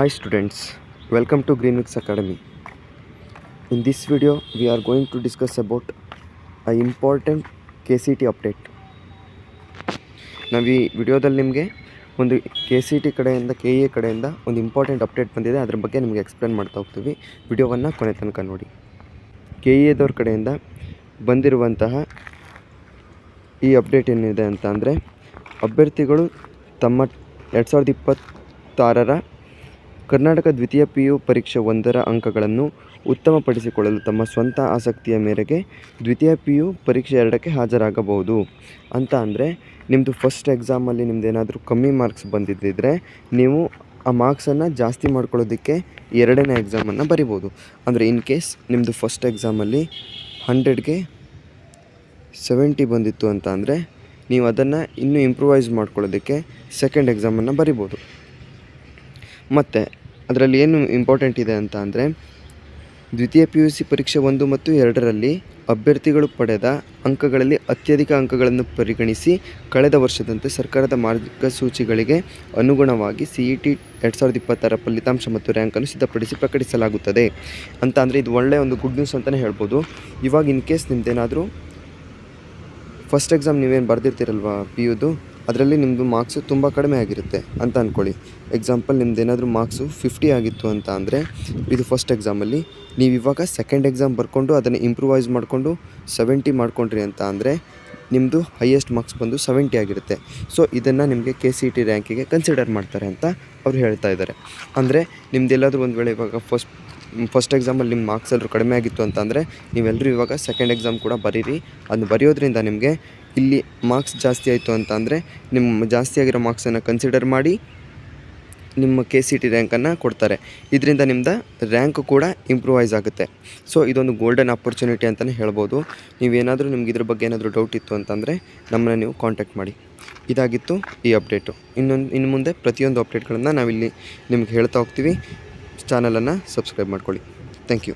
Hi students, welcome to Greenwix Academy. In this video, we are going to discuss about an important KCT update. ನಾವು ಈ ವಿಡಿಯೋದಲ್ಲಿ ನಿಮಗೆ ಒಂದು KCT ಕಡೆಯಿಂದ KE ಕಡೆಯಿಂದ ಒಂದು ಇಂಪಾರ್ಟೆಂಟ್ ಅಪ್ಡೇಟ್ ಬಂದಿದೆ, ಅದರ ಬಗ್ಗೆ ನಿಮಗೆ ಎಕ್ಸ್ಪ್ಲೇನ್ ಮಾಡ್ತಾ ಹೋಗ್ತೀವಿ. ವಿಡಿಯೋವನ್ನು ಕೊನೆ ತನಕ ನೋಡಿ. KEದವ್ರ ಕಡೆಯಿಂದ ಬಂದಿರುವಂತಹ ಈ ಅಪ್ಡೇಟ್ ಏನಿದೆ ಅಂತ ಅಂದರೆ, ಅಭ್ಯರ್ಥಿಗಳು ತಮ್ಮ 2026ರ ಕರ್ನಾಟಕ ದ್ವಿತೀಯ PU ಪರೀಕ್ಷೆ 1ರ ಅಂಕಗಳನ್ನು ಉತ್ತಮಪಡಿಸಿಕೊಳ್ಳಲು ತಮ್ಮ ಸ್ವಂತ ಆಸಕ್ತಿಯ ಮೇರೆಗೆ ದ್ವಿತೀಯ PU ಪರೀಕ್ಷೆ 2ಕ್ಕೆ ಹಾಜರಾಗಬಹುದು ಅಂತ. ಅಂದರೆ ನಿಮ್ಮದು ಫಸ್ಟ್ ಎಕ್ಸಾಮಲ್ಲಿ ನಿಮ್ಮದೇನಾದರೂ ಕಮ್ಮಿ ಮಾರ್ಕ್ಸ್ ಬಂದಿದ್ದರೆ ನೀವು ಆ ಮಾರ್ಕ್ಸನ್ನು ಜಾಸ್ತಿ ಮಾಡ್ಕೊಳ್ಳೋದಕ್ಕೆ 2ನೇ ಎಕ್ಸಾಮನ್ನು ಬರಿಬೋದು. ಅಂದರೆ ಇನ್ ಕೇಸ್ ನಿಮ್ಮದು ಫಸ್ಟ್ ಎಕ್ಸಾಮಲ್ಲಿ 100ಗೆ 70 ಬಂದಿತ್ತು ಅಂತ ಅಂದರೆ ನೀವು ಅದನ್ನು ಇನ್ನೂ ಇಂಪ್ರೂವೈಸ್ ಮಾಡ್ಕೊಳ್ಳೋದಕ್ಕೆ ಸೆಕೆಂಡ್ ಎಕ್ಸಾಮನ್ನು ಬರಿಬೋದು. ಮತ್ತು ಅದರಲ್ಲಿ ಏನು ಇಂಪಾರ್ಟೆಂಟ್ ಇದೆ ಅಂತ ಅಂದರೆ, ದ್ವಿತೀಯ PUC ಪರೀಕ್ಷೆ 1 ಮತ್ತು 2ರಲ್ಲಿ ಅಭ್ಯರ್ಥಿಗಳು ಪಡೆದ ಅಂಕಗಳಲ್ಲಿ ಅತ್ಯಧಿಕ ಅಂಕಗಳನ್ನು ಪರಿಗಣಿಸಿ ಕಳೆದ ವರ್ಷದಂತೆ ಸರ್ಕಾರದ ಮಾರ್ಗಸೂಚಿಗಳಿಗೆ ಅನುಗುಣವಾಗಿ CET 2026ರ ಫಲಿತಾಂಶ ಮತ್ತು ರ್ಯಾಂಕನ್ನು ಸಿದ್ಧಪಡಿಸಿ ಪ್ರಕಟಿಸಲಾಗುತ್ತದೆ ಅಂತ. ಅಂದರೆ ಇದು ಒಳ್ಳೆಯ ಒಂದು ಗುಡ್ ನ್ಯೂಸ್ ಅಂತಲೇ ಹೇಳ್ಬೋದು. ಇವಾಗ ಇನ್ ಕೇಸ್ ನಿಮ್ಮದೇನಾದರೂ ಫಸ್ಟ್ ಎಕ್ಸಾಮ್ ನೀವೇನು ಬರೆದಿರ್ತೀರಲ್ವ PUದು, ಅದರಲ್ಲಿ ನಿಮ್ಮದು ಮಾರ್ಕ್ಸು ತುಂಬ ಕಡಿಮೆ ಆಗಿರುತ್ತೆ ಅಂತ ಅಂದ್ಕೊಳ್ಳಿ. ಎಕ್ಸಾಂಪಲ್ ನಿಮ್ಮದೇನಾದರೂ ಮಾರ್ಕ್ಸು 50 ಆಗಿತ್ತು ಅಂತ ಅಂದರೆ, ಇದು ಫಸ್ಟ್ ಎಕ್ಸಾಮಲ್ಲಿ ನೀವು ಇವಾಗ ಸೆಕೆಂಡ್ ಎಕ್ಸಾಮ್ ಬರ್ಕೊಂಡು ಅದನ್ನು ಇಂಪ್ರೂವೈಸ್ ಮಾಡಿಕೊಂಡು 70 ಮಾಡ್ಕೊಂಡ್ರಿ ಅಂತ ಅಂದರೆ ನಿಮ್ಮದು ಹೈಯೆಸ್ಟ್ ಮಾರ್ಕ್ಸ್ ಬಂದು 70 ಆಗಿರುತ್ತೆ. ಸೊ ಇದನ್ನು ನಿಮಗೆ KCT ರ್ಯಾಂಕಿಗೆ ಕನ್ಸಿಡರ್ ಮಾಡ್ತಾರೆ ಅಂತ ಅವ್ರು ಹೇಳ್ತಾ ಇದ್ದಾರೆ. ಅಂದರೆ ನಿಮ್ಮದೆಲ್ಲಾದರೂ ಒಂದು ವೇಳೆ ಇವಾಗ ಫಸ್ಟ್ ಎಕ್ಸಾಮಲ್ಲಿ ನಿಮ್ಮ ಮಾರ್ಕ್ಸ್ ಎಲ್ಲರೂ ಕಡಿಮೆ ಆಗಿತ್ತು ಅಂತ ಅಂದರೆ ನೀವೆಲ್ಲರೂ ಇವಾಗ ಸೆಕೆಂಡ್ ಎಕ್ಸಾಮ್ ಕೂಡ ಬರೀರಿ. ಅದನ್ನು ಬರೆಯೋದ್ರಿಂದ ನಿಮಗೆ ಇಲ್ಲಿ ಮಾರ್ಕ್ಸ್ ಜಾಸ್ತಿ ಆಯಿತು ಅಂತ ಅಂದರೆ ನಿಮ್ಮ ಜಾಸ್ತಿ ಆಗಿರೋ ಮಾರ್ಕ್ಸನ್ನು ಕನ್ಸಿಡರ್ ಮಾಡಿ ನಿಮ್ಮ KCT ರ್ಯಾಂಕನ್ನು ಕೊಡ್ತಾರೆ. ಇದರಿಂದ ನಿಮ್ಮದು ರ್ಯಾಂಕ್ ಕೂಡ ಇಂಪ್ರೂವೈಸ್ ಆಗುತ್ತೆ. ಸೊ ಇದೊಂದು ಗೋಲ್ಡನ್ ಆಪರ್ಚುನಿಟಿ ಅಂತಲೇ ಹೇಳ್ಬೋದು. ನೀವೇನಾದರೂ ನಿಮ್ಗೆ ಇದ್ರ ಬಗ್ಗೆ ಏನಾದರೂ ಡೌಟ್ ಇತ್ತು ಅಂತಂದರೆ ನಮ್ಮನ್ನು ನೀವು ಕಾಂಟ್ಯಾಕ್ಟ್ ಮಾಡಿ. ಇದಾಗಿತ್ತು ಈ ಅಪ್ಡೇಟು. ಇನ್ನು ಮುಂದೆ ಪ್ರತಿಯೊಂದು ಅಪ್ಡೇಟ್ಗಳನ್ನು ನಾವಿಲ್ಲಿ ನಿಮ್ಗೆ ಹೇಳ್ತಾ ಹೋಗ್ತೀವಿ. ಚಾನಲನ್ನು ಸಬ್ಸ್ಕ್ರೈಬ್ ಮಾಡ್ಕೊಳ್ಳಿ. Thank you.